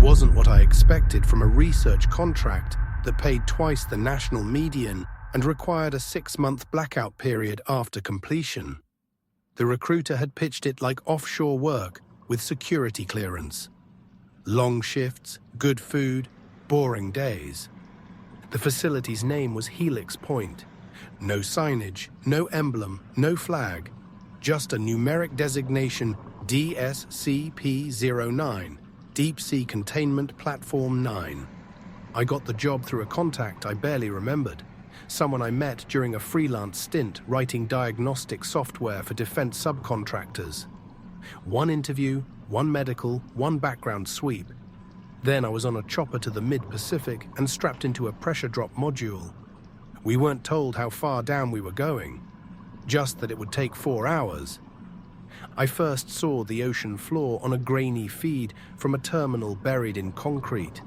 wasn't what I expected from a research contract that paid twice the national median and required a 6-month blackout period after completion. The recruiter had pitched it like offshore work with security clearance. Long shifts, good food, boring days. The facility's name was Helix Point. No signage, no emblem, no flag, just a numeric designation DSCP-09, Deep Sea Containment Platform 9. I got the job through a contact I barely remembered, someone I met during a freelance stint writing diagnostic software for defense subcontractors. One interview, one medical, one background sweep. Then I was on a chopper to the mid-Pacific and strapped into a pressure drop module. We weren't told how far down we were going, just that it would take 4 hours. I first saw the ocean floor on a grainy feed from a terminal buried in concrete.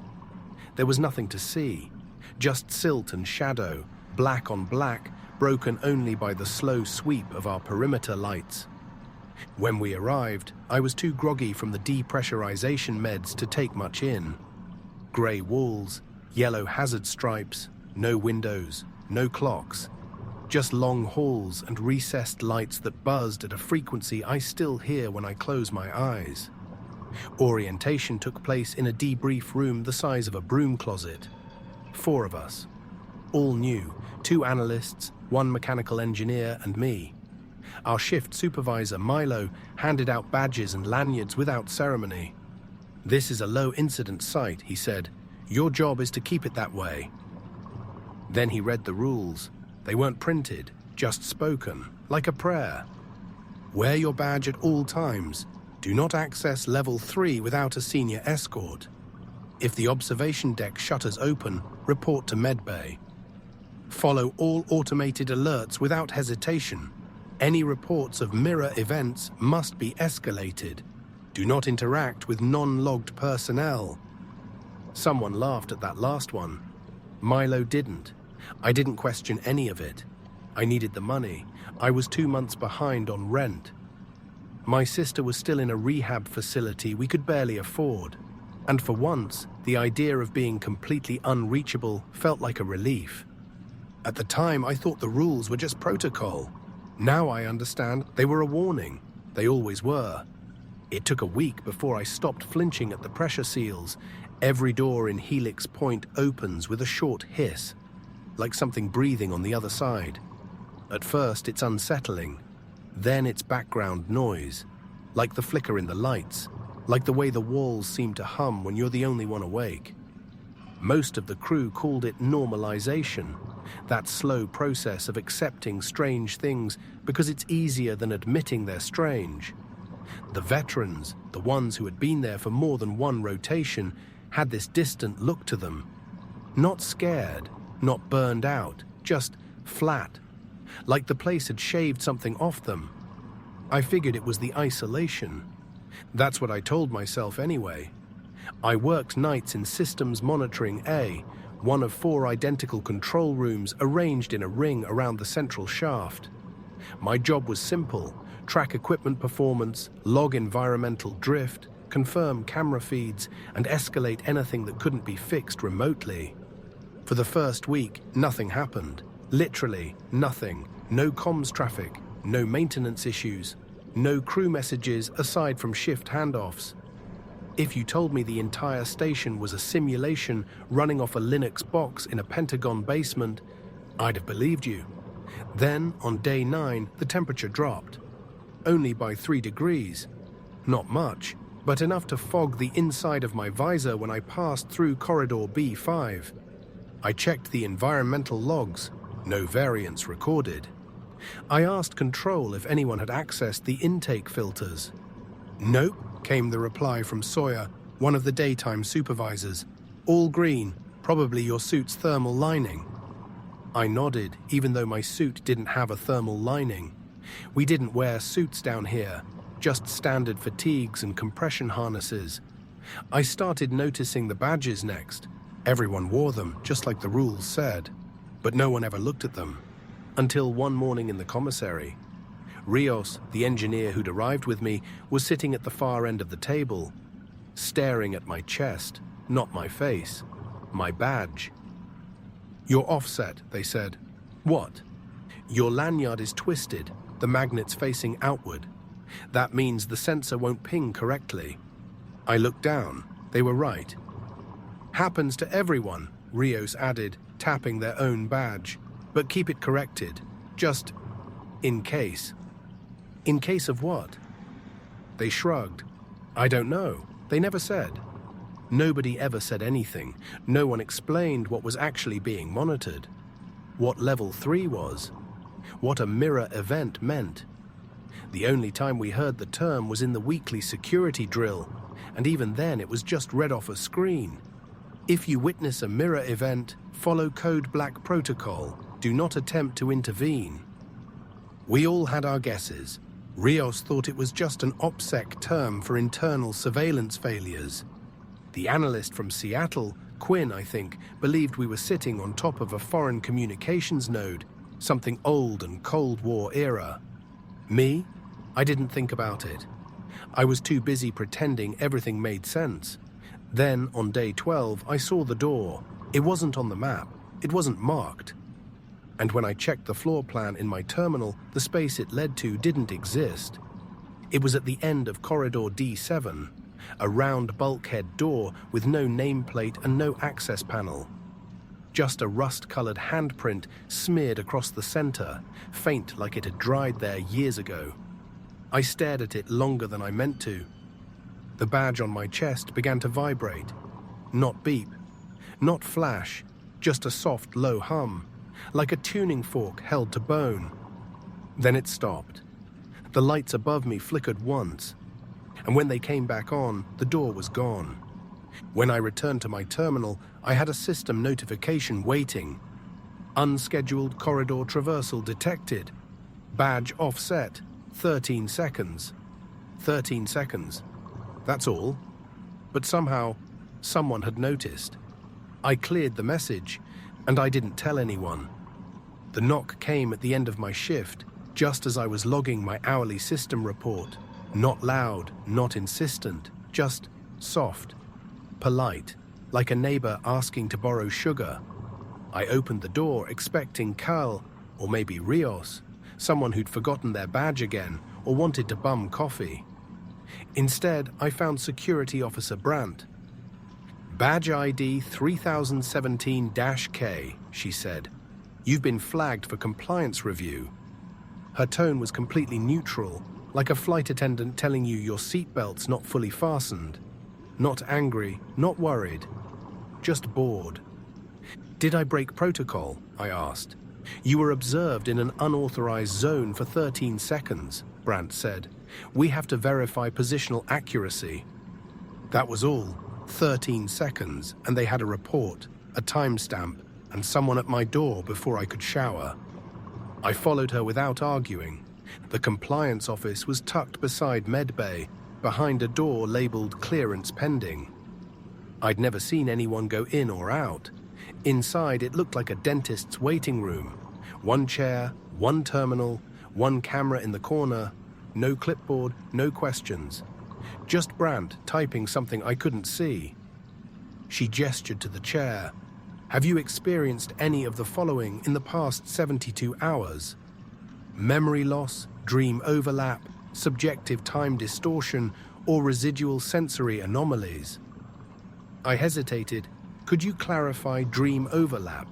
There was nothing to see, just silt and shadow, black on black, broken only by the slow sweep of our perimeter lights. When we arrived, I was too groggy from the depressurization meds to take much in. Grey walls, yellow hazard stripes, no windows, no clocks. Just long halls and recessed lights that buzzed at a frequency I still hear when I close my eyes. Orientation took place in a debrief room the size of a broom closet. 4 of us. All new, 2 analysts, 1 mechanical engineer and me. Our shift supervisor, Milo, handed out badges and lanyards without ceremony. "This is a low-incident site," he said. "Your job is to keep it that way." Then he read the rules. They weren't printed, just spoken, like a prayer. Wear your badge at all times. Do not access Level 3 without a senior escort. If the observation deck shutters open, report to medbay. Follow all automated alerts without hesitation. Any reports of mirror events must be escalated. Do not interact with non-logged personnel. Someone laughed at that last one. Milo didn't. I didn't question any of it. I needed the money. I was 2 months behind on rent. My sister was still in a rehab facility we could barely afford. And for once, the idea of being completely unreachable felt like a relief. At the time, I thought the rules were just protocol. Now I understand they were a warning. They always were. It took a week before I stopped flinching at the pressure seals. Every door in Helix Point opens with a short hiss, like something breathing on the other side. At first, it's unsettling. Then it's background noise, like the flicker in the lights, like the way the walls seem to hum when you're the only one awake. Most of the crew called it normalization, that slow process of accepting strange things because it's easier than admitting they're strange. The veterans, the ones who had been there for more than one rotation, had this distant look to them. Not scared, not burned out, just flat, like the place had shaved something off them. I figured it was the isolation. That's what I told myself anyway. I worked nights in Systems Monitoring A, one of 4 identical control rooms arranged in a ring around the central shaft. My job was simple: track equipment performance, log environmental drift, confirm camera feeds, and escalate anything that couldn't be fixed remotely. For the first week, nothing happened. Literally nothing. No comms traffic, no maintenance issues, no crew messages aside from shift handoffs. If you told me the entire station was a simulation running off a Linux box in a Pentagon basement, I'd have believed you. Then, on day 9, the temperature dropped. Only by 3 degrees. Not much, but enough to fog the inside of my visor when I passed through corridor B5. I checked the environmental logs. No variance recorded. I asked control if anyone had accessed the intake filters. "Nope," came the reply from Sawyer, one of the daytime supervisors. "All green, probably your suit's thermal lining." I nodded, even though my suit didn't have a thermal lining. We didn't wear suits down here, just standard fatigues and compression harnesses. I started noticing the badges next. Everyone wore them, just like the rules said. But no one ever looked at them. Until one morning in the commissary. Rios, the engineer who'd arrived with me, was sitting at the far end of the table, staring at my chest, not my face. My badge. "You're offset," they said. "What?" "Your lanyard is twisted, the magnet's facing outward. That means the sensor won't ping correctly." I looked down. They were right. "Happens to everyone," Rios added, tapping their own badge. "But keep it corrected. Just in case." "In case of what?" They shrugged. "I don't know. They never said." Nobody ever said anything. No one explained what was actually being monitored. What level 3 was. What a mirror event meant. The only time we heard the term was in the weekly security drill, and even then it was just read off a screen. If you witness a mirror event, follow Code Black Protocol. Do not attempt to intervene. We all had our guesses. Rios thought it was just an OPSEC term for internal surveillance failures. The analyst from Seattle, Quinn, I think, believed we were sitting on top of a foreign communications node, something old and Cold War era. Me? I didn't think about it. I was too busy pretending everything made sense. Then, on day 12, I saw the door. It wasn't on the map. It wasn't marked. And when I checked the floor plan in my terminal, the space it led to didn't exist. It was at the end of corridor D7, a round bulkhead door with no nameplate and no access panel. Just a rust-colored handprint smeared across the center, faint like it had dried there years ago. I stared at it longer than I meant to. The badge on my chest began to vibrate. Not beep, not flash, just a soft, low hum, like a tuning fork held to bone. Then it stopped. The lights above me flickered once, and when they came back on, the door was gone. When I returned to my terminal, I had a system notification waiting. Unscheduled corridor traversal detected. Badge offset. 13 seconds. 13 seconds. That's all. But somehow, someone had noticed. I cleared the message, and I didn't tell anyone. The knock came at the end of my shift, just as I was logging my hourly system report. Not loud, not insistent, just soft, polite, like a neighbor asking to borrow sugar. I opened the door expecting Cal, or maybe Rios, someone who'd forgotten their badge again or wanted to bum coffee. Instead, I found Security Officer Brandt. "Badge ID 3017-K, she said. "You've been flagged for compliance review." Her tone was completely neutral, like a flight attendant telling you your seatbelt's not fully fastened. Not angry, not worried, just bored. "Did I break protocol?" I asked. "You were observed in an unauthorized zone for 13 seconds, Brandt said. "We have to verify positional accuracy." That was all. 13 seconds, and they had a report, a timestamp, and someone at my door before I could shower. I followed her without arguing. The compliance office was tucked beside medbay, behind a door labeled clearance pending. I'd never seen anyone go in or out. Inside, it looked like a dentist's waiting room. One chair, one terminal, one camera in the corner, no clipboard, no questions. Just Brandt typing something I couldn't see. She gestured to the chair. "Have you experienced any of the following in the past 72 hours? Memory loss, dream overlap, subjective time distortion, or residual sensory anomalies?" I hesitated. "Could you clarify dream overlap?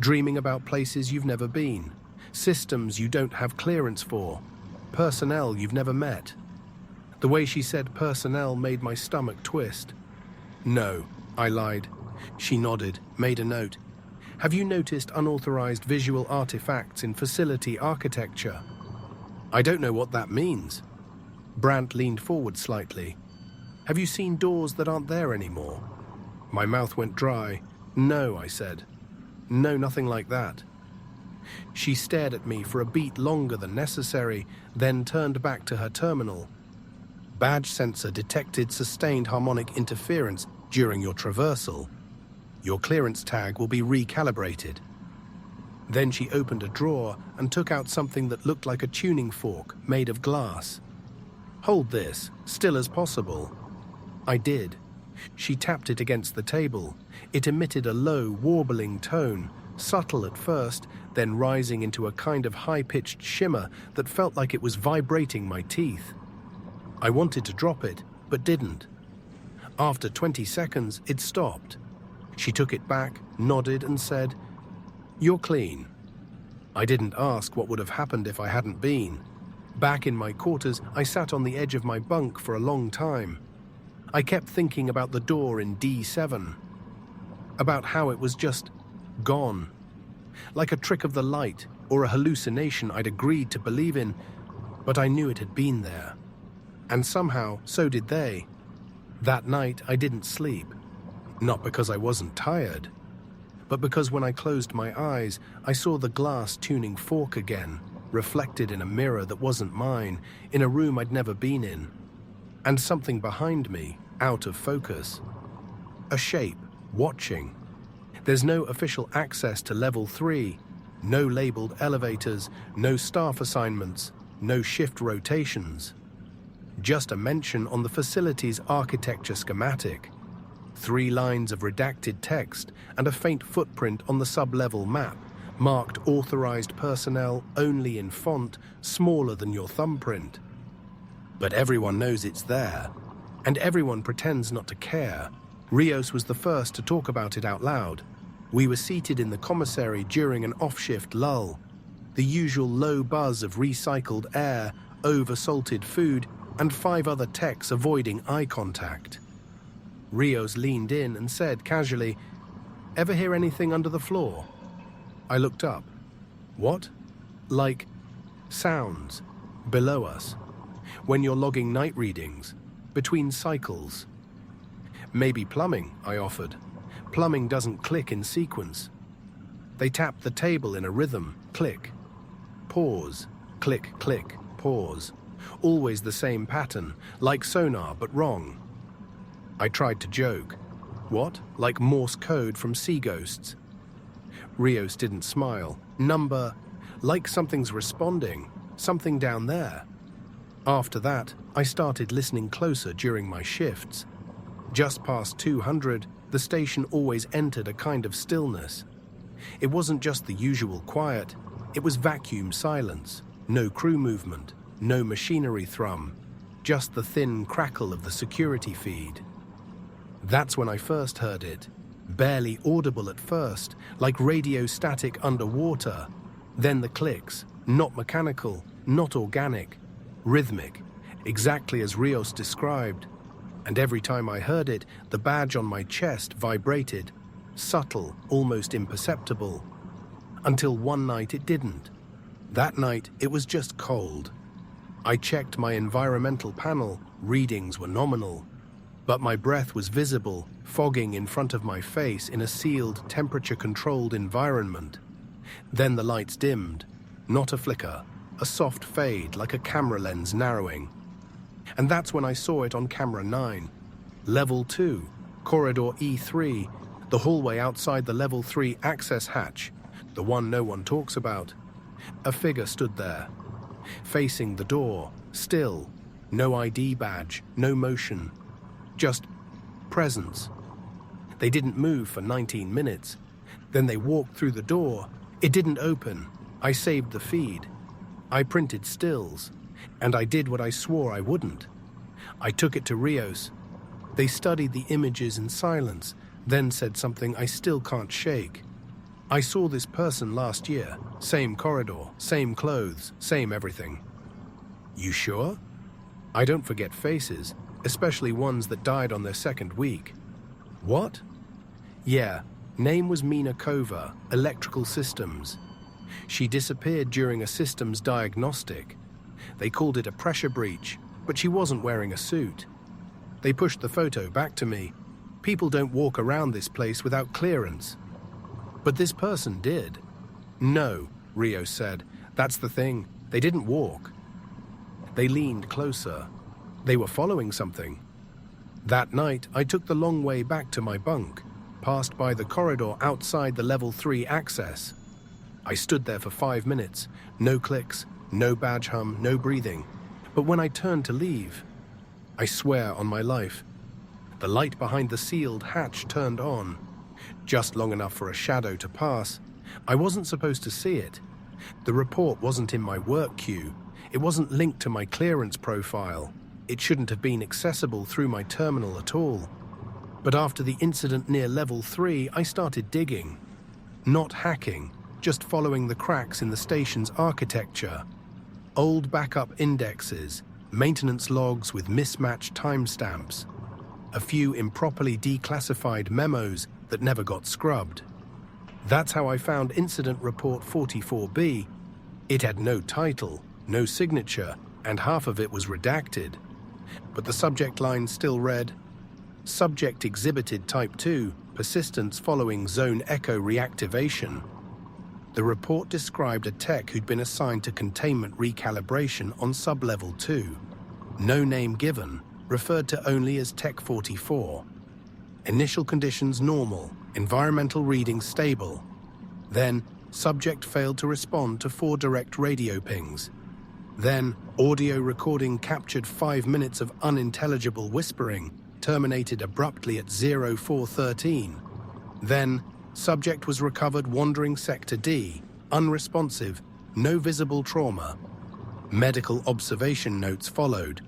Dreaming about places you've never been, systems you don't have clearance for, personnel you've never met." The way she said personnel made my stomach twist. "No," I lied. She nodded, made a note. "Have you noticed unauthorized visual artifacts in facility architecture?" "I don't know what that means." Brandt leaned forward slightly. "Have you seen doors that aren't there anymore?" My mouth went dry. "No," I said. "No, nothing like that." She stared at me for a beat longer than necessary, then turned back to her terminal. "Badge sensor detected sustained harmonic interference during your traversal. Your clearance tag will be recalibrated." Then she opened a drawer and took out something that looked like a tuning fork made of glass. "Hold this, still as possible." I did. She tapped it against the table. It emitted a low, warbling tone, subtle at first, then rising into a kind of high-pitched shimmer that felt like it was vibrating my teeth. I wanted to drop it, but didn't. After 20 seconds, it stopped. She took it back, nodded, and said, "You're clean." I didn't ask what would have happened if I hadn't been. Back in my quarters, I sat on the edge of my bunk for a long time. I kept thinking about the door in D7, about how it was just gone. Like a trick of the light or a hallucination I'd agreed to believe in, but I knew it had been there. And somehow, so did they. That night, I didn't sleep. Not because I wasn't tired, but because when I closed my eyes, I saw the glass tuning fork again, reflected in a mirror that wasn't mine, in a room I'd never been in. And something behind me, out of focus. A shape, watching. There's no official access to level 3, no labeled elevators, no staff assignments, no shift rotations. Just a mention on the facility's architecture schematic. 3 lines of redacted text and a faint footprint on the sub-level map, marked authorized personnel only in font smaller than your thumbprint. But everyone knows it's there, and everyone pretends not to care. Rios was the first to talk about it out loud. We were seated in the commissary during an off-shift lull. The usual low buzz of recycled air, over-salted food, and 5 other techs avoiding eye contact. Rios leaned in and said casually, "Ever hear anything under the floor?" I looked up. What? Like sounds below us. When you're logging night readings, between cycles. Maybe plumbing, I offered. Plumbing doesn't click in sequence. They tap the table in a rhythm, click, pause, click, click, pause. Always the same pattern, like sonar, but wrong. I tried to joke. What? Like Morse code from Sea Ghosts? Rios didn't smile. Number, like something's responding, something down there. After that, I started listening closer during my shifts. Just past 200, the station always entered a kind of stillness. It wasn't just the usual quiet, it was vacuum silence, no crew movement, no machinery thrum, just the thin crackle of the security feed. That's when I first heard it, barely audible at first, like radio static underwater. Then the clicks, not mechanical, not organic, rhythmic, exactly as Rios described. And every time I heard it, the badge on my chest vibrated, subtle, almost imperceptible. Until one night it didn't. That night it was just cold. I checked my environmental panel, readings were nominal. But my breath was visible, fogging in front of my face in a sealed, temperature-controlled environment. Then the lights dimmed. Not a flicker, a soft fade like a camera lens narrowing. And that's when I saw it on camera 9. Level 2, corridor E3, the hallway outside the level 3 access hatch, the one no one talks about. A figure stood there, facing the door, still, no ID badge, no motion. Just presence. They didn't move for 19 minutes. Then they walked through the door. It didn't open. I saved the feed. I printed stills. And I did what I swore I wouldn't. I took it to Rios. They studied the images in silence, then said something I still can't shake. I saw this person last year. Same corridor, same clothes, same everything. You sure? I don't forget faces, especially ones that died on their 2nd week. What? Yeah, name was Mina Kova, Electrical Systems. She disappeared during a systems diagnostic. They called it a pressure breach, but she wasn't wearing a suit. They pushed the photo back to me. People don't walk around this place without clearance. But this person did. No, Rios said. That's the thing. They didn't walk. They leaned closer. They were following something. That night, I took the long way back to my bunk, passed by the corridor outside the level 3 access. I stood there for 5 minutes. No clicks, no badge hum, no breathing. But when I turned to leave, I swear on my life, The light behind the sealed hatch turned on, just long enough for a shadow to pass. I wasn't supposed to see it. The report wasn't in my work queue. It wasn't linked to my clearance profile. It shouldn't have been accessible through my terminal at all. But after the incident near level 3, I started digging. Not hacking, just following the cracks in the station's architecture. Old backup indexes, maintenance logs with mismatched timestamps, a few improperly declassified memos that never got scrubbed. That's how I found Incident Report 44B. It had no title, no signature, and half of it was redacted. But the subject line still read, "Subject exhibited Type 2, persistence following zone echo reactivation." The report described a tech who'd been assigned to containment recalibration on sub-level 2. No name given, referred to only as Tech 44. Initial conditions normal, environmental readings stable. Then, subject failed to respond to 4 direct radio pings. Then, audio recording captured 5 minutes of unintelligible whispering, terminated abruptly at 0413. Then, subject was recovered wandering Sector D, unresponsive, no visible trauma. Medical observation notes followed.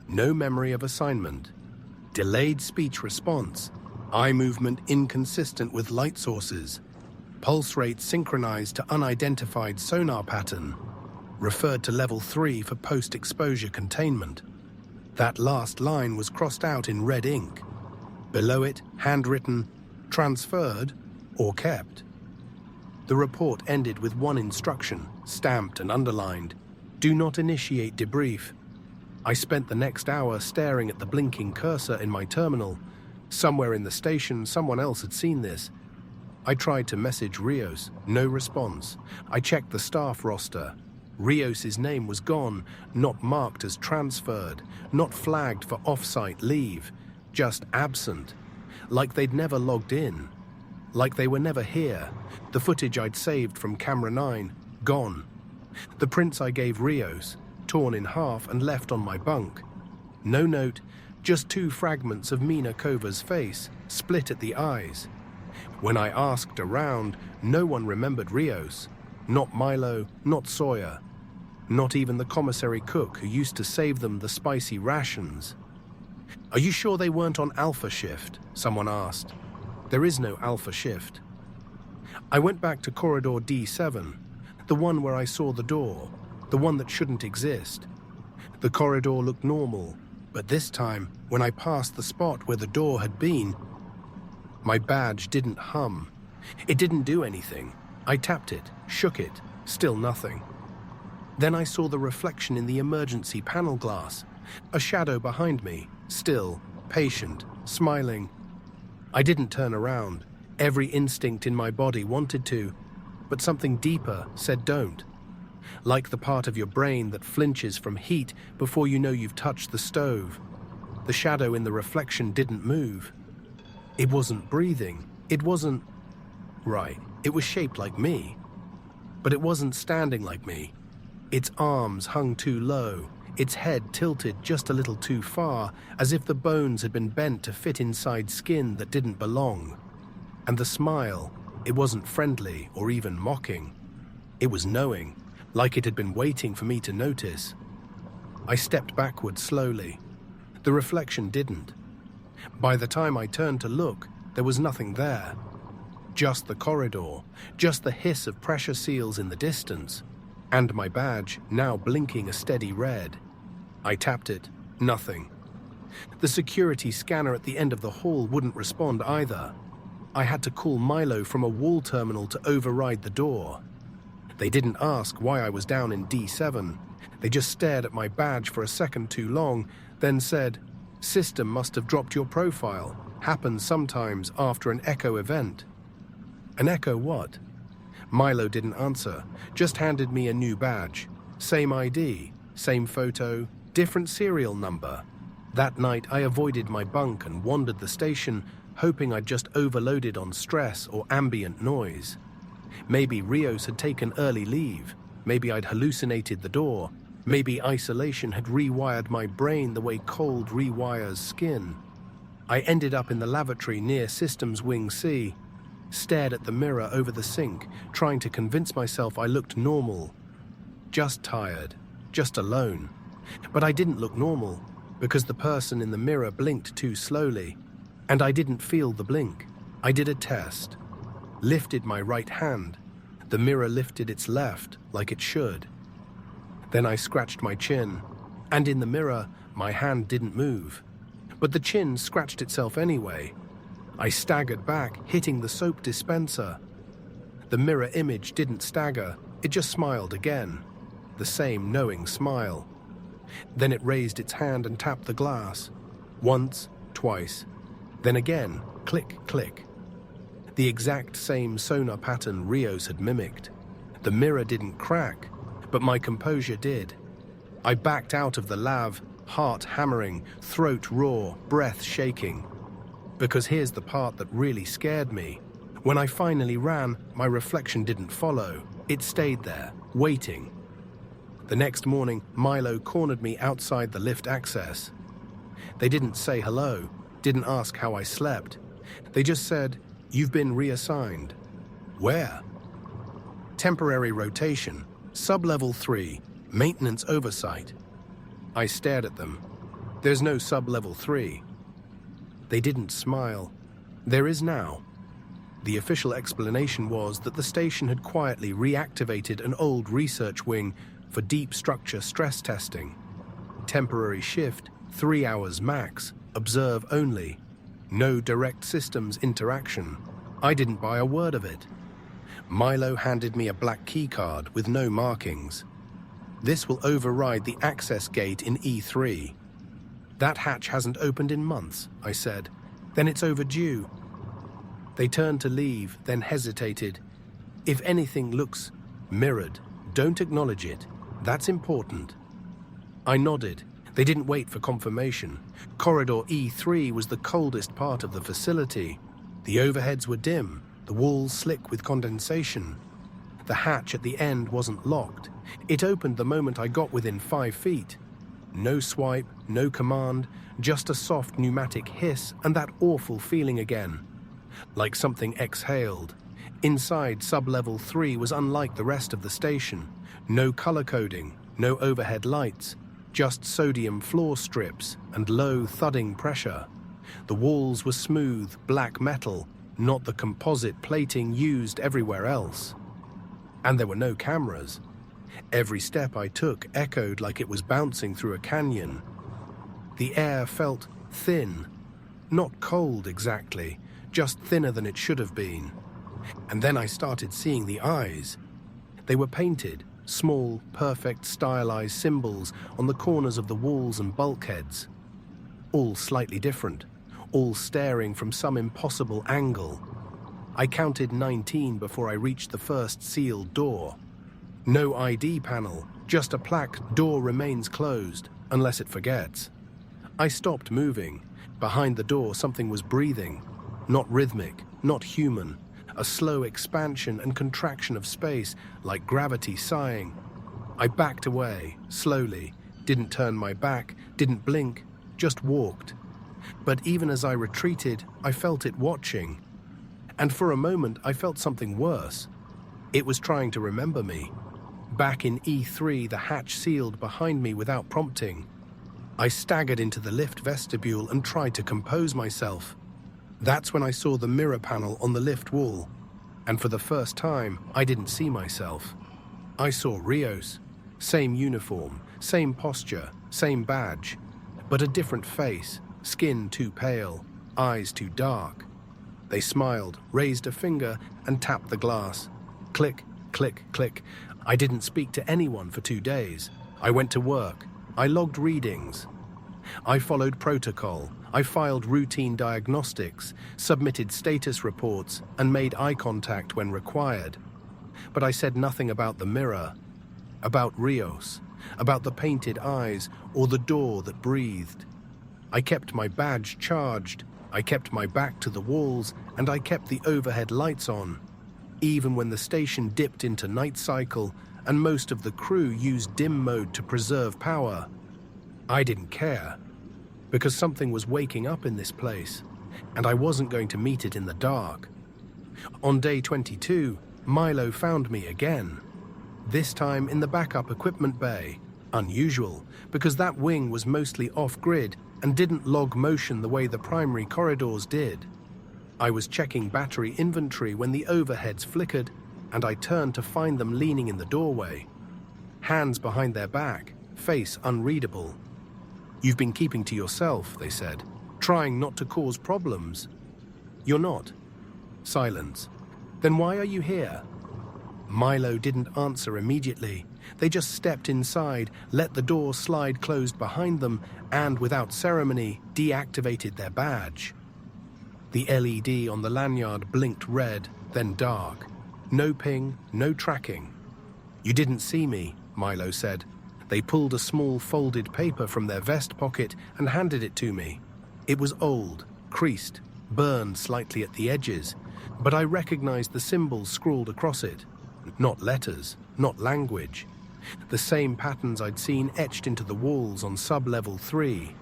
No memory of assignment. Delayed speech response. Eye movement inconsistent with light sources. Pulse rate synchronized to unidentified sonar pattern. Referred to level 3 for post-exposure containment. That last line was crossed out in red ink. Below it, handwritten, transferred or kept. The report ended with one instruction, stamped and underlined: do not initiate debrief. I spent the next hour staring at the blinking cursor in my terminal. Somewhere in the station, someone else had seen this. I tried to message Rios, no response. I checked the staff roster. Rios's name was gone, not marked as transferred, not flagged for off-site leave, just absent. Like they'd never logged in. Like they were never here. The footage I'd saved from Camera 9, gone. The prints I gave Rios, torn in half and left on my bunk. No note, just 2 fragments of Mina Kova's face, split at the eyes. When I asked around, no one remembered Rios. Not Milo, not Sawyer. Not even the commissary cook who used to save them the spicy rations. "Are you sure they weren't on Alpha Shift?" someone asked. There is no Alpha Shift. I went back to corridor D7, the one where I saw the door, the one that shouldn't exist. The corridor looked normal, but this time, when I passed the spot where the door had been, my badge didn't hum. It didn't do anything. I tapped it, shook it, still nothing. Then I saw the reflection in the emergency panel glass, a shadow behind me, still, patient, smiling. I didn't turn around. Every instinct in my body wanted to, but something deeper said don't. Like the part of your brain that flinches from heat before you know you've touched the stove. The shadow in the reflection didn't move. It wasn't breathing. It wasn't... Right, it was shaped like me. But it wasn't standing like me. Its arms hung too low, its head tilted just a little too far, as if the bones had been bent to fit inside skin that didn't belong. And the smile, it wasn't friendly or even mocking. It was knowing, like it had been waiting for me to notice. I stepped backward slowly. The reflection didn't. By the time I turned to look, there was nothing there. Just the corridor, just the hiss of pressure seals in the distance, and my badge now blinking a steady red. I tapped it, nothing. The security scanner at the end of the hall wouldn't respond either. I had to call Milo from a wall terminal to override the door. They didn't ask why I was down in D7. They just stared at my badge for a second too long, then said, "System must have dropped your profile. Happens sometimes after an echo event." An echo what? Milo didn't answer, just handed me a new badge. Same ID, same photo, different serial number. That night I avoided my bunk and wandered the station, hoping I'd just overloaded on stress or ambient noise. Maybe Rios had taken early leave. Maybe I'd hallucinated the door. Maybe isolation had rewired my brain the way cold rewires skin. I ended up in the lavatory near Systems Wing C, stared at the mirror over the sink, trying to convince myself I looked normal. Just tired, just alone. But I didn't look normal, because the person in the mirror blinked too slowly, and I didn't feel the blink. I did a test. Lifted my right hand. The mirror lifted its left, like it should. Then I scratched my chin, and in the mirror, my hand didn't move. But the chin scratched itself anyway. I staggered back, hitting the soap dispenser. The mirror image didn't stagger, it just smiled again. The same knowing smile. Then it raised its hand and tapped the glass. Once, twice. Then again, click, click. The exact same sonar pattern Rios had mimicked. The mirror didn't crack, but my composure did. I backed out of the lav, heart hammering, throat raw, breath shaking. Because here's the part that really scared me. When I finally ran, my reflection didn't follow. It stayed there, waiting. The next morning, Milo cornered me outside the lift access. They didn't say hello, didn't ask how I slept. They just said, "You've been reassigned." Where? Temporary rotation, sub-level 3, maintenance oversight. I stared at them. There's no sub-level 3. They didn't smile. There is now. The official explanation was that the station had quietly reactivated an old research wing for deep structure stress testing. Temporary shift, 3 hours max, observe only. No direct systems interaction. I didn't buy a word of it. Milo handed me a black keycard with no markings. This will override the access gate in E3. That hatch hasn't opened in months, I said. Then it's overdue. They turned to leave, then hesitated. If anything looks mirrored, don't acknowledge it. That's important. I nodded. They didn't wait for confirmation. Corridor E3 was the coldest part of the facility. The overheads were dim, the walls slick with condensation. The hatch at the end wasn't locked. It opened the moment I got within 5 feet. No swipe, no command, just a soft pneumatic hiss and that awful feeling again. Like something exhaled. Inside sub-level 3 was unlike the rest of the station. No color coding, no overhead lights, just sodium floor strips and low thudding pressure. The walls were smooth, black metal, not the composite plating used everywhere else. And there were no cameras. Every step I took echoed like it was bouncing through a canyon. The air felt thin, not cold exactly, just thinner than it should have been. And then I started seeing the eyes. They were painted, small, perfect, stylized symbols on the corners of the walls and bulkheads. All slightly different, all staring from some impossible angle. I counted 19 before I reached the first sealed door. No ID panel, just a plaque, door remains closed, unless it forgets. I stopped moving. Behind the door, something was breathing. Not rhythmic, not human. A slow expansion and contraction of space, like gravity sighing. I backed away, slowly, didn't turn my back, didn't blink, just walked. But even as I retreated, I felt it watching. And for a moment, I felt something worse. It was trying to remember me. Back in E3, the hatch sealed behind me without prompting. I staggered into the lift vestibule and tried to compose myself. That's when I saw the mirror panel on the lift wall. And for the first time, I didn't see myself. I saw Rios. Same uniform, same posture, same badge. But a different face, skin too pale, eyes too dark. They smiled, raised a finger, and tapped the glass. Click, click, click. I didn't speak to anyone for 2 days. I went to work. I logged readings. I followed protocol. I filed routine diagnostics, submitted status reports, and made eye contact when required. But I said nothing about the mirror, about Rios, about the painted eyes, or the door that breathed. I kept my badge charged. I kept my back to the walls, and I kept the overhead lights on. Even when the station dipped into night cycle and most of the crew used dim mode to preserve power, I didn't care. because something was waking up in this place, and I wasn't going to meet it in the dark. On day 22, Milo found me again, this time in the backup equipment bay. Unusual, because that wing was mostly off-grid and didn't log motion the way the primary corridors did. I was checking battery inventory when the overheads flickered, and I turned to find them leaning in the doorway. Hands behind their back, face unreadable. "You've been keeping to yourself," they said, "trying not to cause problems." "You're not." Silence. "Then why are you here?" Milo didn't answer immediately. They just stepped inside, let the door slide closed behind them, and without ceremony, deactivated their badge. The LED on the lanyard blinked red, then dark. No ping, no tracking. "You didn't see me," Milo said. They pulled a small folded paper from their vest pocket and handed it to me. It was old, creased, burned slightly at the edges, but I recognized the symbols scrawled across it. Not letters, not language. The same patterns I'd seen etched into the walls on sub-level 3.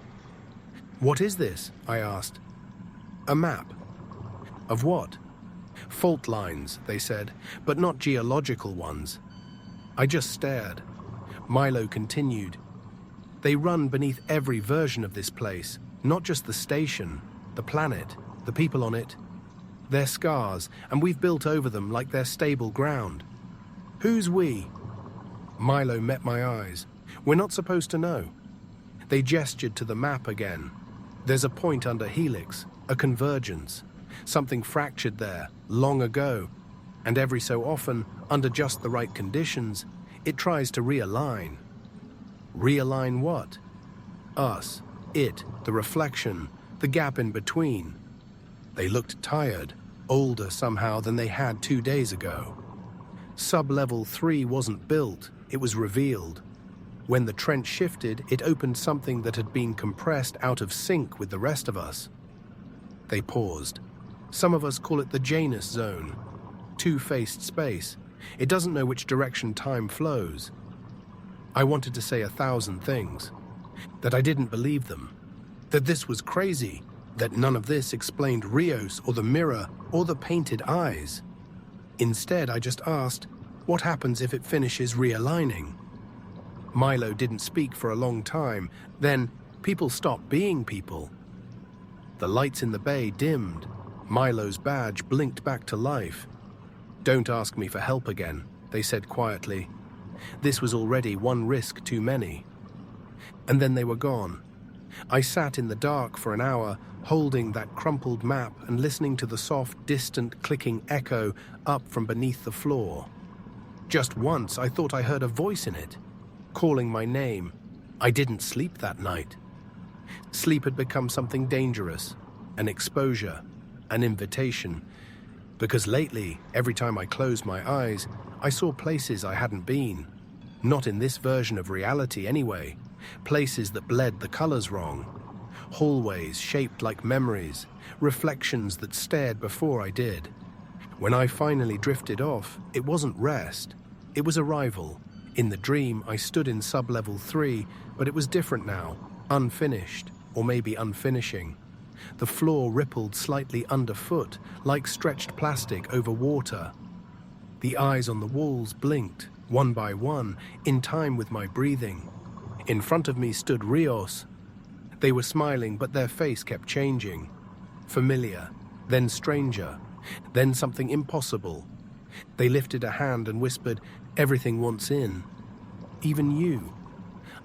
"What is this?" I asked. "A map." "Of what?" "Fault lines," they said, "but not geological ones." I just stared. Milo continued. "They run beneath every version of this place, not just the station, the planet, the people on it. They're scars, and we've built over them like they're stable ground." "Who's we?" Milo met my eyes. "We're not supposed to know." They gestured to the map again. "There's a point under Helix, a convergence. Something fractured there, long ago. And every so often, under just the right conditions, it tries to realign." "Realign what?" "Us, it, the reflection, the gap in between." They looked tired, older somehow than they had 2 days ago. Sub-level 3 wasn't built, it was revealed. When the trench shifted, it opened something that had been compressed out of sync with the rest of us. They paused. "Some of us call it the Janus zone. Two-faced space. It doesn't know which direction time flows." I wanted to say 1,000 things. That I didn't believe them. That this was crazy. That none of this explained Rios or the mirror or the painted eyes. Instead, I just asked, what happens if it finishes realigning? Milo didn't speak for a long time. Then, people stopped being people. The lights in the bay dimmed. Milo's badge blinked back to life. "Don't ask me for help again," they said quietly. This was already one risk too many. And then they were gone. I sat in the dark for an hour, holding that crumpled map and listening to the soft, distant, clicking echo up from beneath the floor. Just once I thought I heard a voice in it, calling my name. I didn't sleep that night. Sleep had become something dangerous, an exposure, an invitation. Because lately, every time I closed my eyes, I saw places I hadn't been. Not in this version of reality anyway. Places that bled the colors wrong. Hallways shaped like memories, reflections that stared before I did. When I finally drifted off, it wasn't rest. It was arrival. In the dream, I stood in sub-level 3, but it was different now, unfinished, or maybe unfinishing. The floor rippled slightly underfoot, like stretched plastic over water. The eyes on the walls blinked, one by one, in time with my breathing. In front of me stood Rios. They were smiling, but their face kept changing. Familiar, then stranger, then something impossible. They lifted a hand and whispered, "Everything wants in. Even you."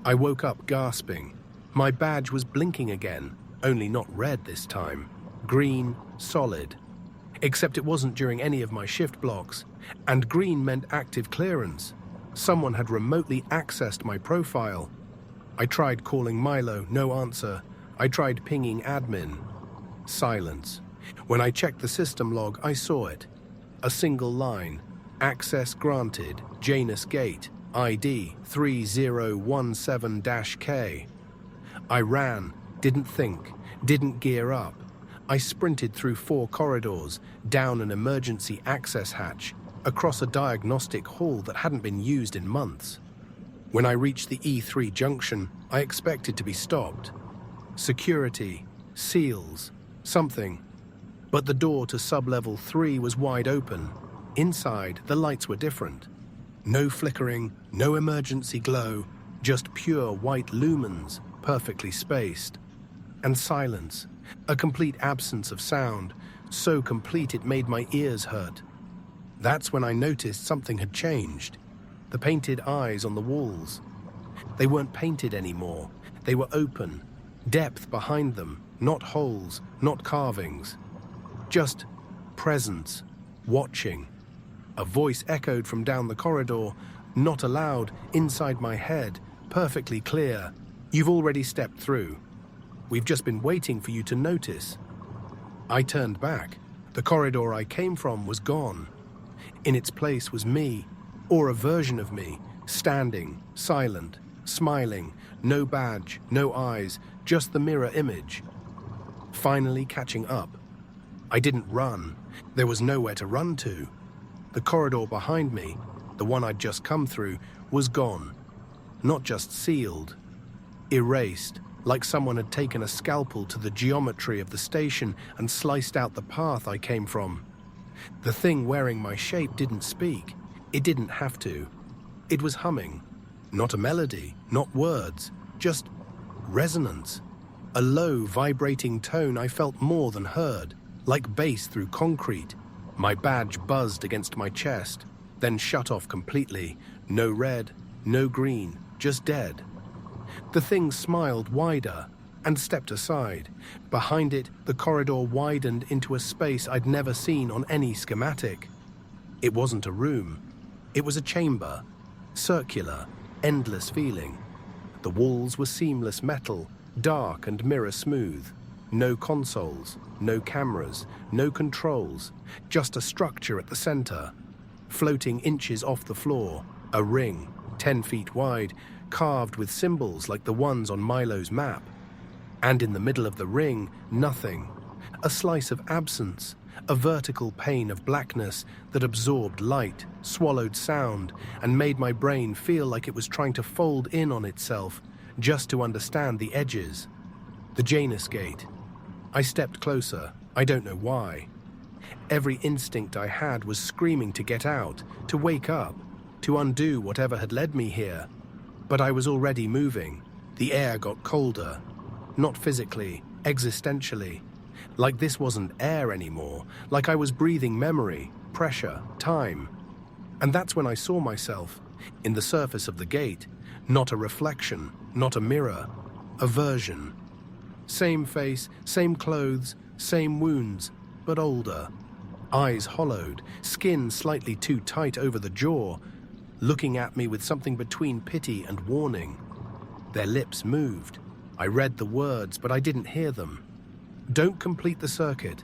I woke up gasping. My badge was blinking again, only not red this time. Green, solid. Except it wasn't during any of my shift blocks, and green meant active clearance. Someone had remotely accessed my profile. I tried calling Milo, no answer. I tried pinging admin. Silence. When I checked the system log, I saw it. A single line. Access granted. Janus Gate. ID 3017-K. I ran, didn't think, didn't gear up. I sprinted through 4 corridors, down an emergency access hatch, across a diagnostic hall that hadn't been used in months. When I reached the E3 junction, I expected to be stopped. security, seals, something. But the door to sub-level 3 was wide open. Inside, the lights were different. No flickering, no emergency glow, just pure white lumens, perfectly spaced. And silence, a complete absence of sound, so complete it made my ears hurt. That's when I noticed something had changed. The painted eyes on the walls. They weren't painted anymore. They were open, depth behind them, not holes, not carvings. Just presence, watching. A voice echoed from down the corridor, not aloud, inside my head, perfectly clear. You've already stepped through. We've just been waiting for you to notice. I turned back. The corridor I came from was gone. In its place was me, or a version of me, standing, silent, smiling, no badge, no eyes, just the mirror image. Finally catching up. I didn't run. There was nowhere to run to. The corridor behind me, the one I'd just come through, was gone. Not just sealed, erased, like someone had taken a scalpel to the geometry of the station and sliced out the path I came from. The thing wearing my shape didn't speak. It didn't have to. It was humming. Not a melody, not words, just resonance. A low, vibrating tone I felt more than heard, like bass through concrete. My badge buzzed against my chest, then shut off completely. No red, no green, just dead. The thing smiled wider and stepped aside. Behind it, the corridor widened into a space I'd never seen on any schematic. It wasn't a room. It was a chamber, circular, endless feeling. The walls were seamless metal, dark and mirror smooth. No consoles, no cameras, no controls, just a structure at the center. Floating inches off the floor, a ring, 10 feet wide, carved with symbols like the ones on Milo's map. And in the middle of the ring, nothing. A slice of absence, a vertical pane of blackness that absorbed light, swallowed sound, and made my brain feel like it was trying to fold in on itself just to understand the edges. The Janus Gate. I stepped closer, I don't know why. Every instinct I had was screaming to get out, to wake up, to undo whatever had led me here. But I was already moving. The air got colder. Not physically, existentially. Like this wasn't air anymore, like I was breathing memory, pressure, time. And that's when I saw myself, in the surface of the gate, not a reflection, not a mirror, a version. Same face, same clothes, same wounds, but older. Eyes hollowed, skin slightly too tight over the jaw, looking at me with something between pity and warning. Their lips moved. I read the words, but I didn't hear them. Don't complete the circuit.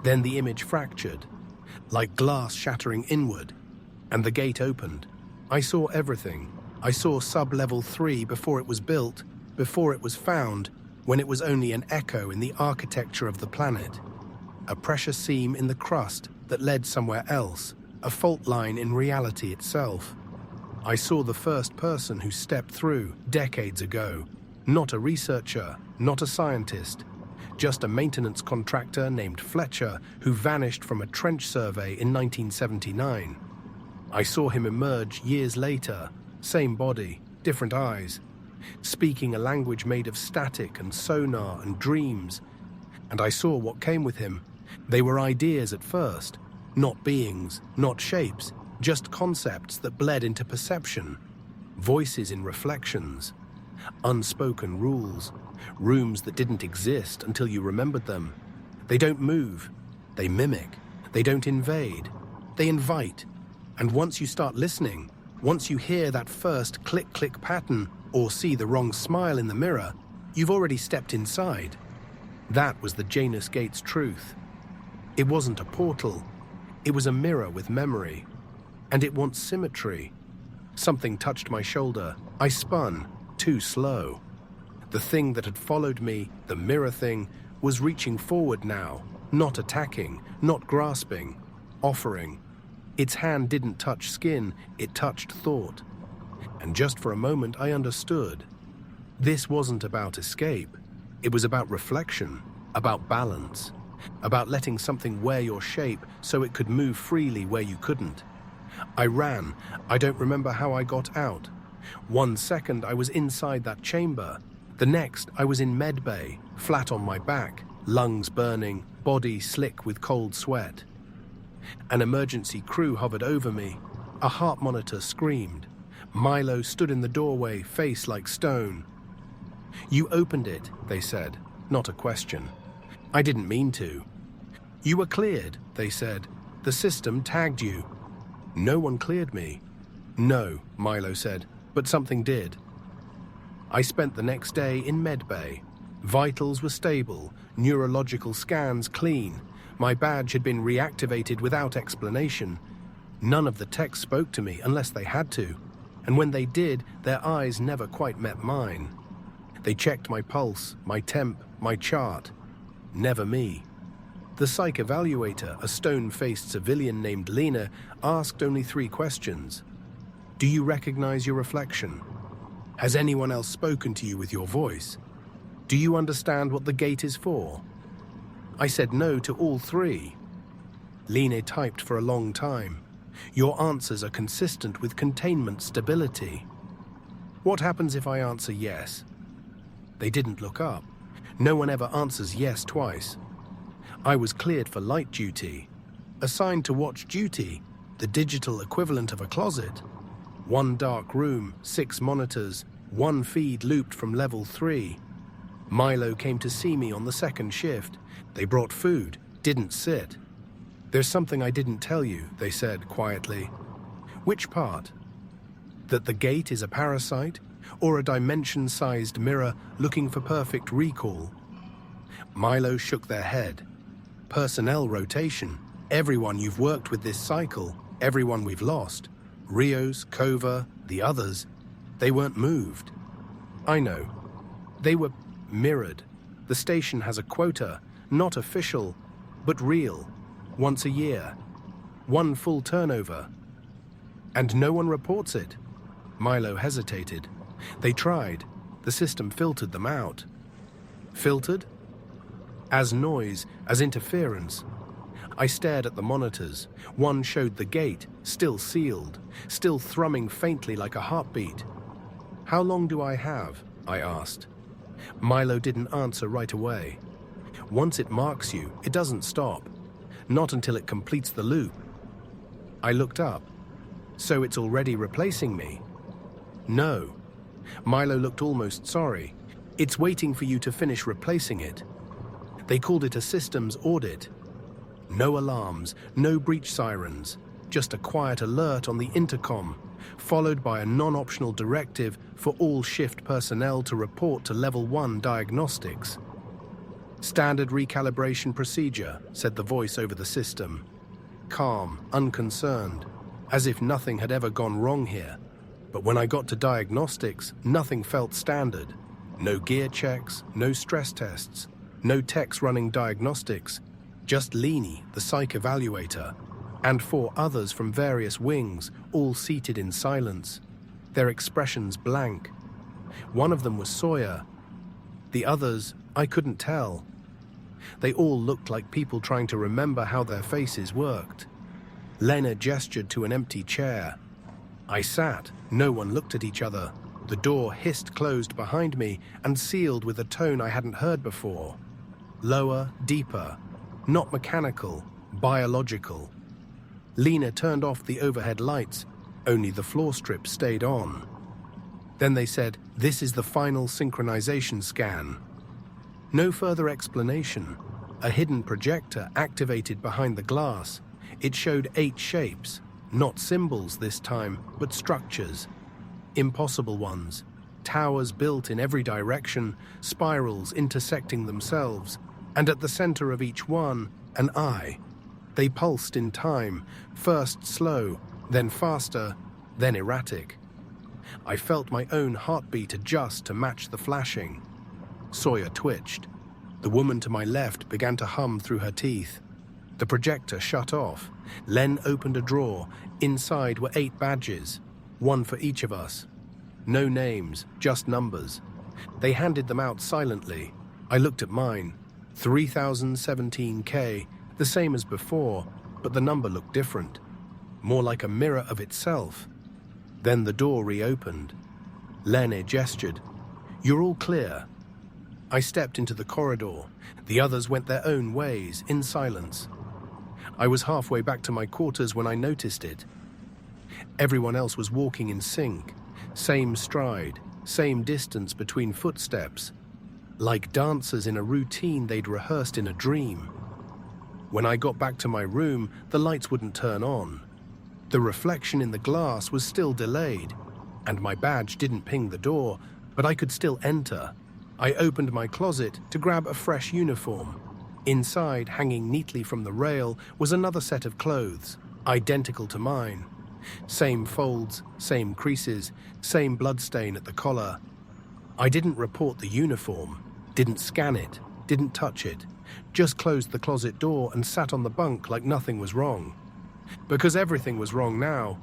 Then the image fractured, like glass shattering inward, and the gate opened. I saw everything. I saw sub-level 3 before it was built, before it was found, when it was only an echo in the architecture of the planet. A pressure seam in the crust that led somewhere else, a fault line in reality itself. I saw the first person who stepped through decades ago. Not a researcher, not a scientist, just a maintenance contractor named Fletcher who vanished from a trench survey in 1979. I saw him emerge years later, same body, different eyes, speaking a language made of static and sonar and dreams. And I saw what came with him. They were ideas at first, not beings, not shapes, just concepts that bled into perception, voices in reflections, unspoken rules, rooms that didn't exist until you remembered them. They don't move, they mimic, they don't invade, they invite. And once you start listening, once you hear that first click-click pattern or see the wrong smile in the mirror, you've already stepped inside. That was the Janus Gate's truth. It wasn't a portal, it was a mirror with memory. And it wants symmetry. Something touched my shoulder. I spun, too slow. The thing that had followed me, the mirror thing, was reaching forward now, not attacking, not grasping, offering. Its hand didn't touch skin, it touched thought. And just for a moment I understood. This wasn't about escape. It was about reflection, about balance, about letting something wear your shape so it could move freely where you couldn't. I ran. I don't remember how I got out. 1 second I was inside that chamber. The next I was in medbay, flat on my back, lungs burning, body slick with cold sweat. An emergency crew hovered over me. A heart monitor screamed. Milo stood in the doorway, face like stone. "You opened it," they said, not a question. I didn't mean to. "You were cleared," they said. "The system tagged you." No one cleared me. "No," Milo said, "but something did." I spent the next day in medbay. Vitals were stable, neurological scans clean. My badge had been reactivated without explanation. None of the techs spoke to me unless they had to, and when they did, their eyes never quite met mine. They checked my pulse, my temp, my chart. Never me. The psych evaluator, a stone-faced civilian named Lena, asked only 3 questions. "Do you recognize your reflection? Has anyone else spoken to you with your voice? Do you understand what the gate is for?" I said no to all 3. Lena typed for a long time. "Your answers are consistent with containment stability." "What happens if I answer yes?" They didn't look up. No one ever answers yes twice. I was cleared for light duty, assigned to watch duty, the digital equivalent of a closet. 1 dark room, 6 monitors, 1 feed looped from level 3. Milo came to see me on the 2nd shift. They brought food, didn't sit. "There's something I didn't tell you," they said quietly. "Which part? That the gate is a parasite, or a dimension-sized mirror looking for perfect recall?" Milo shook their head. "Personnel rotation. Everyone you've worked with this cycle, everyone we've lost. Rios, Kova, the others. They weren't moved." "I know. They were mirrored. The station has a quota, not official, but real. Once a year. 1 full turnover. And no one reports it." Milo hesitated. "They tried. The system filtered them out." "Filtered?" "As noise, as interference." I stared at the monitors. One showed the gate, still sealed, still thrumming faintly like a heartbeat. "How long do I have?" I asked. Milo didn't answer right away. "Once it marks you, it doesn't stop. Not until it completes the loop." I looked up. "So it's already replacing me?" "No." Milo looked almost sorry. "It's waiting for you to finish replacing it." They called it a systems audit. No alarms, no breach sirens, just a quiet alert on the intercom, followed by a non-optional directive for all shift personnel to report to Level 1 diagnostics. "Standard recalibration procedure," said the voice over the system. Calm, unconcerned, as if nothing had ever gone wrong here. But when I got to diagnostics, nothing felt standard. No gear checks, no stress tests, no techs running diagnostics, just Leni, the psych evaluator, and 4 others from various wings, all seated in silence, their expressions blank. One of them was Sawyer. The others, I couldn't tell. They all looked like people trying to remember how their faces worked. Lena gestured to an empty chair. I sat. No one looked at each other. The door hissed closed behind me and sealed with a tone I hadn't heard before. Lower, deeper, not mechanical, biological. Lena turned off the overhead lights. Only the floor strip stayed on. Then they said, "This is the final synchronization scan." No further explanation. A hidden projector activated behind the glass. It showed 8 shapes, not symbols this time, but structures. Impossible ones. Towers built in every direction, spirals intersecting themselves, and at the center of each one, an eye. They pulsed in time, first slow, then faster, then erratic. I felt my own heartbeat adjust to match the flashing. Sawyer twitched. The woman to my left began to hum through her teeth. The projector shut off. Len opened a drawer. Inside were 8 badges, 1 for each of us. No names, just numbers. They handed them out silently. I looked at mine, 3017K, the same as before, but the number looked different, more like a mirror of itself. Then the door reopened. Lene gestured. "You're all clear." I stepped into the corridor. The others went their own ways, in silence. I was halfway back to my quarters when I noticed it. Everyone else was walking in sync, same stride, same distance between footsteps, like dancers in a routine they'd rehearsed in a dream. When I got back to my room, the lights wouldn't turn on. The reflection in the glass was still delayed, and my badge didn't ping the door, but I could still enter. I opened my closet to grab a fresh uniform. Inside, hanging neatly from the rail, was another set of clothes, identical to mine. Same folds, same creases, same bloodstain at the collar. I didn't report the uniform, didn't scan it, didn't touch it, just closed the closet door and sat on the bunk like nothing was wrong. Because everything was wrong now.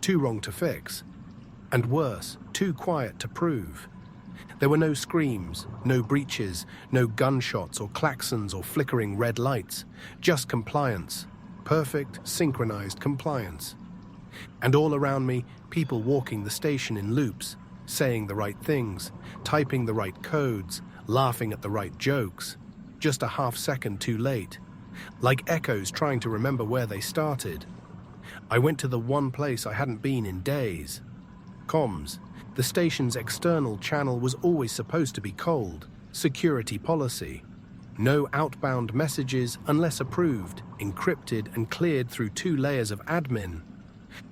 Too wrong to fix. And worse, too quiet to prove. There were no screams, no breaches, no gunshots or klaxons or flickering red lights, just compliance. Perfect, synchronized compliance. And all around me, people walking the station in loops, saying the right things, typing the right codes, laughing at the right jokes, just a half second too late, like echoes trying to remember where they started. I went to the one place I hadn't been in days. Comms. The station's external channel was always supposed to be cold. Security policy. No outbound messages unless approved, encrypted and cleared through 2 layers of admin.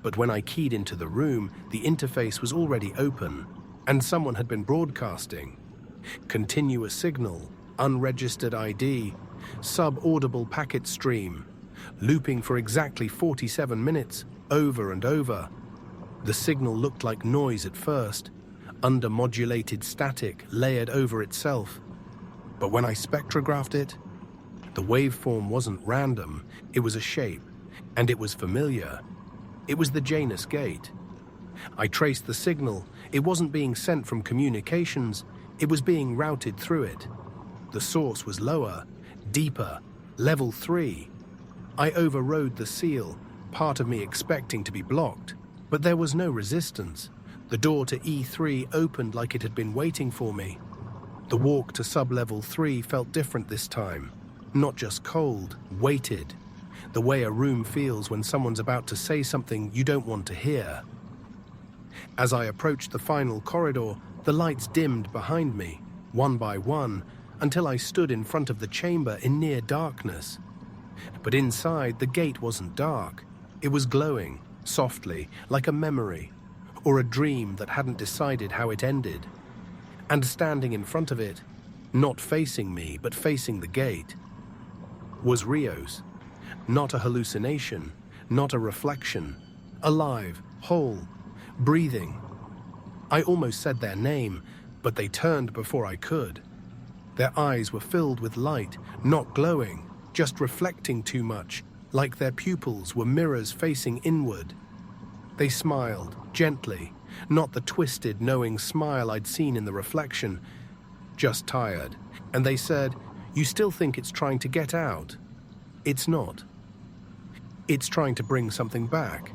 But when I keyed into the room, the interface was already open, and someone had been broadcasting. Continuous signal, unregistered ID, sub-audible packet stream, looping for exactly 47 minutes, over and over. The signal looked like noise at first, under-modulated static layered over itself. But when I spectrographed it, the waveform wasn't random, it was a shape, and it was familiar. It was the Janus gate. I traced the signal. It wasn't being sent from communications, it was being routed through it. The source was lower, deeper, level 3. I overrode the seal, part of me expecting to be blocked. But there was no resistance. The door to E3 opened like it had been waiting for me. The walk to sub-level 3 felt different this time. Not just cold, weighted. The way a room feels when someone's about to say something you don't want to hear. As I approached the final corridor, the lights dimmed behind me, one by one, until I stood in front of the chamber in near darkness. But inside, the gate wasn't dark. It was glowing, softly, like a memory, or a dream that hadn't decided how it ended. And standing in front of it, not facing me, but facing the gate, was Rios. Not a hallucination, not a reflection. Alive, whole, breathing. I almost said their name, but they turned before I could. Their eyes were filled with light, not glowing, just reflecting too much, like their pupils were mirrors facing inward. They smiled, gently, not the twisted, knowing smile I'd seen in the reflection, just tired. And they said, "You still think it's trying to get out? It's not. It's trying to bring something back."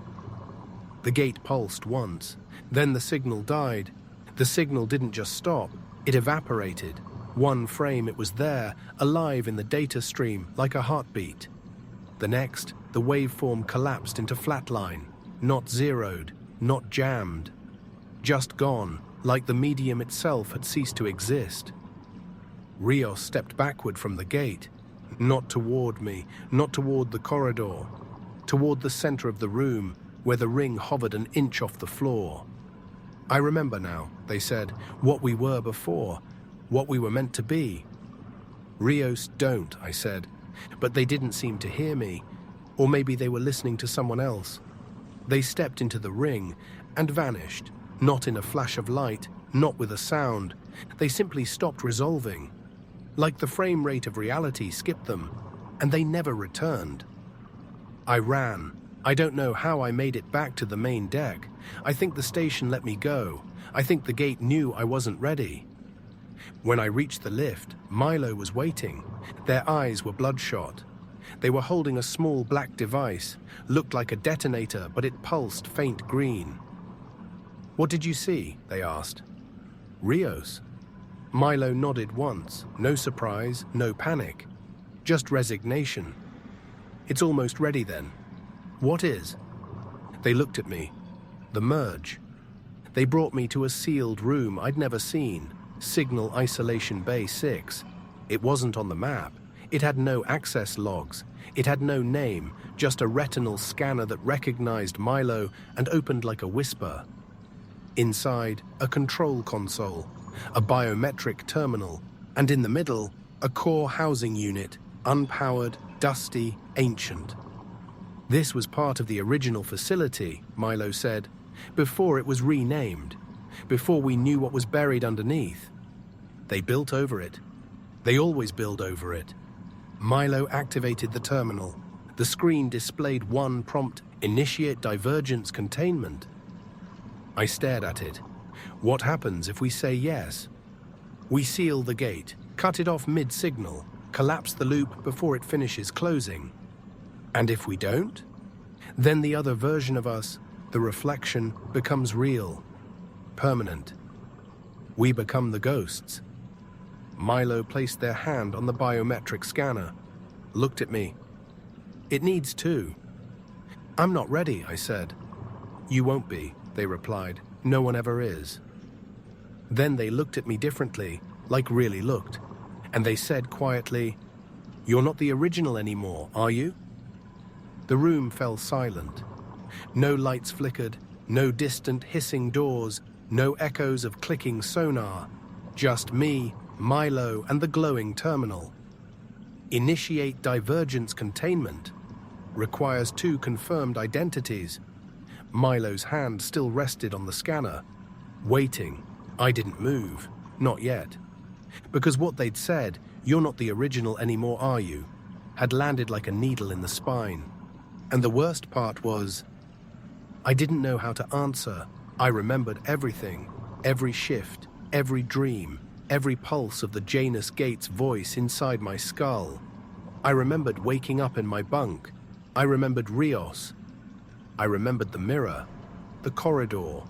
The gate pulsed once, then the signal died. The signal didn't just stop, it evaporated. One frame it was there, alive in the data stream, like a heartbeat. The next, the waveform collapsed into flatline, not zeroed, not jammed. Just gone, like the medium itself had ceased to exist. Rios stepped backward from the gate, not toward me, not toward the corridor, toward the center of the room, where the ring hovered an inch off the floor. "I remember now," they said, "what we were before, what we were meant to be." "Rios, don't," I said, but they didn't seem to hear me, or maybe they were listening to someone else. They stepped into the ring and vanished, not in a flash of light, not with a sound. They simply stopped resolving. Like the frame rate of reality skipped them, and they never returned. I ran. I don't know how I made it back to the main deck. I think the station let me go. I think the gate knew I wasn't ready. When I reached the lift, Milo was waiting. Their eyes were bloodshot. They were holding a small black device, looked like a detonator, but it pulsed faint green. "What did you see?" they asked. "Rios." Milo nodded once, no surprise, no panic, just resignation. "It's almost ready then." "What is?" They looked at me. "The merge." They brought me to a sealed room I'd never seen, Signal Isolation Bay 6. It wasn't on the map. It had no access logs. It had no name, just a retinal scanner that recognized Milo and opened like a whisper. Inside, a control console, a biometric terminal, and in the middle, a core housing unit, unpowered, dusty, ancient. "This was part of the original facility," Milo said, "before it was renamed, before we knew what was buried underneath. They built over it. They always build over it." Milo activated the terminal. The screen displayed one prompt: initiate divergence containment. I stared at it. What happens if we say yes? We seal the gate, cut it off mid-signal, collapse the loop before it finishes closing. And if we don't? Then the other version of us, the reflection, becomes real, permanent. We become the ghosts. Milo placed their hand on the biometric scanner, looked at me. "It needs two." "I'm not ready," I said. "You won't be," they replied. "No one ever is." Then they looked at me differently, like really looked, and they said quietly, "You're not the original anymore, are you?" The room fell silent. No lights flickered, no distant hissing doors, no echoes of clicking sonar, just me, Milo, and the glowing terminal. Initiate divergence containment. Requires two confirmed identities. Milo's hand still rested on the scanner. Waiting. I didn't move. Not yet. Because what they'd said, "You're not the original anymore, are you?" had landed like a needle in the spine. And the worst part was, I didn't know how to answer. I remembered everything, every shift, every dream, every pulse of the Janus Gates voice inside my skull. I remembered waking up in my bunk. I remembered Rios. I remembered the mirror, the corridor,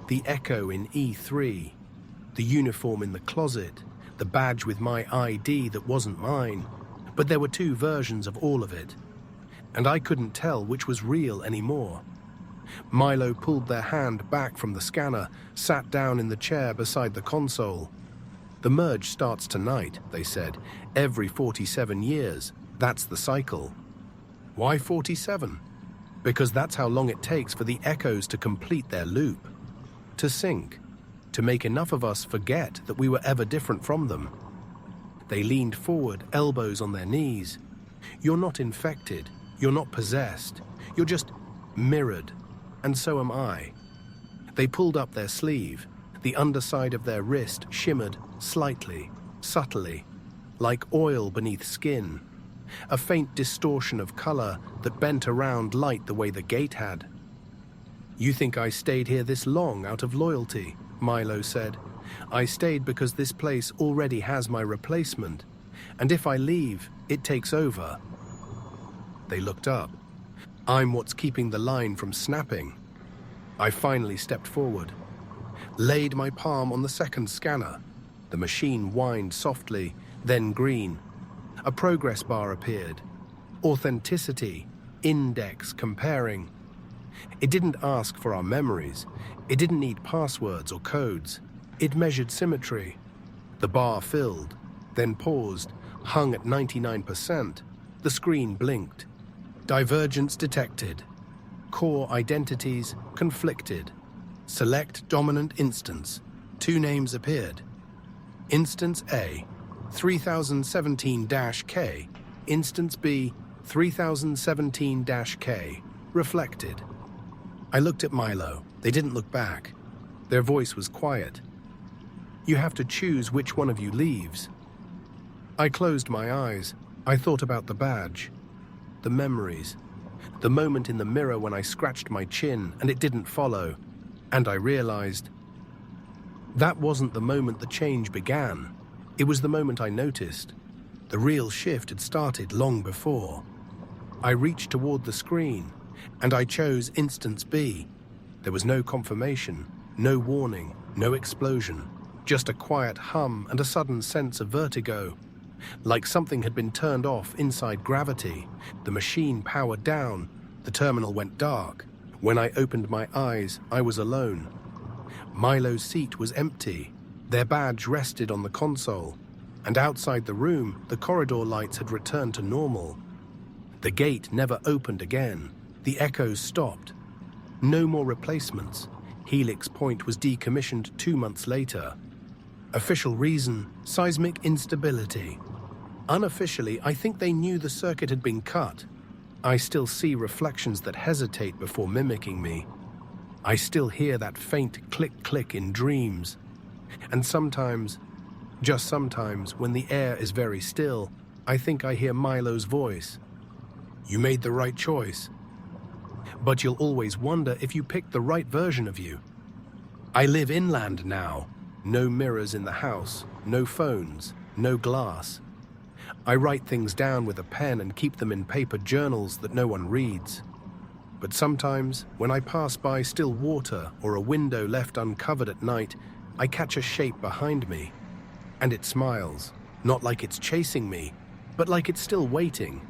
the echo in E3, the uniform in the closet, the badge with my ID that wasn't mine. But there were two versions of all of it, and I couldn't tell which was real anymore. Milo pulled their hand back from the scanner, sat down in the chair beside the console. "The merge starts tonight," they said. "Every 47 years. That's the cycle." "Why 47? "Because that's how long it takes for the echoes to complete their loop. To sync. To make enough of us forget that we were ever different from them." They leaned forward, elbows on their knees. "You're not infected. You're not possessed. You're just mirrored. And so am I." They pulled up their sleeve. The underside of their wrist shimmered slightly, subtly, like oil beneath skin. A faint distortion of color that bent around light the way the gate had. "You think I stayed here this long out of loyalty?" Milo said. "I stayed because this place already has my replacement, and if I leave, it takes over." They looked up. "I'm what's keeping the line from snapping." I finally stepped forward, laid my palm on the second scanner. The machine whined softly, then green. A progress bar appeared. Authenticity, index, comparing. It didn't ask for our memories. It didn't need passwords or codes. It measured symmetry. The bar filled, then paused, hung at 99%. The screen blinked. Divergence detected. Core identities conflicted. Select dominant instance. Two names appeared. Instance A, 3017-K. Instance B, 3017-K. Reflected. I looked at Milo. They didn't look back. Their voice was quiet. "You have to choose which one of you leaves." I closed my eyes. I thought about the badge. The memories. The moment in the mirror when I scratched my chin and it didn't follow. And I realized That wasn't the moment the change began. It was the moment I noticed. The real shift had started long before. I reached toward the screen, and I chose Instance B. There was no confirmation, no warning, no explosion, just a quiet hum and a sudden sense of vertigo. Like something had been turned off inside gravity. The machine powered down, the terminal went dark. When I opened my eyes, I was alone. Milo's seat was empty. Their badge rested on the console, and outside the room, the corridor lights had returned to normal. The gate never opened again. The echoes stopped. No more replacements. Helix Point was decommissioned 2 months later. Official reason, seismic instability. Unofficially, I think they knew the circuit had been cut. I still see reflections that hesitate before mimicking me. I still hear that faint click-click in dreams. And sometimes, just sometimes, when the air is very still, I think I hear Milo's voice. You made the right choice. But you'll always wonder if you picked the right version of you. I live inland now. No mirrors in the house, no phones, no glass. I write things down with a pen and keep them in paper journals that no one reads. But sometimes, when I pass by still water or a window left uncovered at night, I catch a shape behind me. And it smiles, not like it's chasing me, but like it's still waiting.